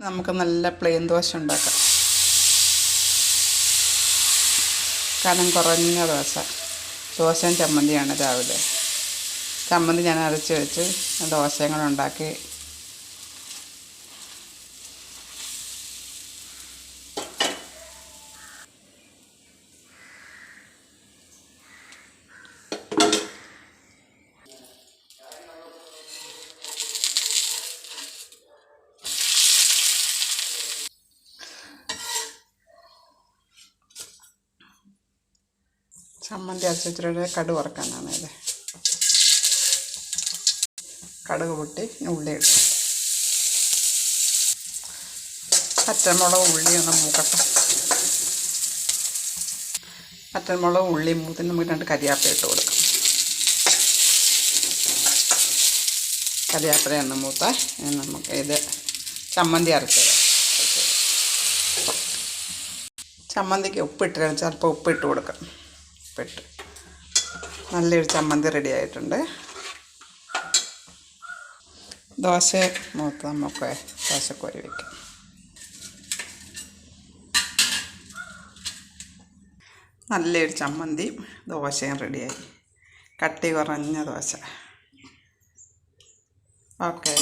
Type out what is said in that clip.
നമുക്ക് നല്ല പ്ലെയിൻ ദോശ ഉണ്ടാക്കാം. കനം കുറഞ്ഞ ദോശയും ചമ്മന്തിയാണ് രാവിലെ. ചമ്മന്തി ഞാൻ അരച്ച് വെച്ച് ദോശയും കൂടെ ഉണ്ടാക്കി. ചമ്മന്തി അരച്ച് വെച്ചിട്ട് കടുക് വറുക്കാനാണ് ഇത്. കടുക് പൊട്ടി ഉള്ളി ഇടും. പച്ചമുളക് ഉള്ളി ഒന്ന് മൂക്കട്ടെ. പച്ചമുളക് ഉള്ളി മൂത്തിന് നമുക്ക് 2 കരിയാപ്പില ഇട്ട് കൊടുക്കാം. കരിയാപ്പില ഒന്ന് മൂത്ത നമുക്ക് ഇത് ചമ്മന്തി അരച്ചത്. ചമ്മന്തിക്ക് ഉപ്പിട്ട് ചിലപ്പോൾ ഉപ്പിട്ട് കൊടുക്കാം. ഉപ്പിട്ട് നല്ലൊരു ചമ്മന്തി റെഡി ആയിട്ടുണ്ട്. ദോശ മൂത്ത് നമുക്ക് ദോശക്കോരി വയ്ക്കാം. നല്ലൊരു ചമ്മന്തി ദോശയും റെഡിയായി. കട്ടി കുറഞ്ഞ ദോശ. ഓക്കേ.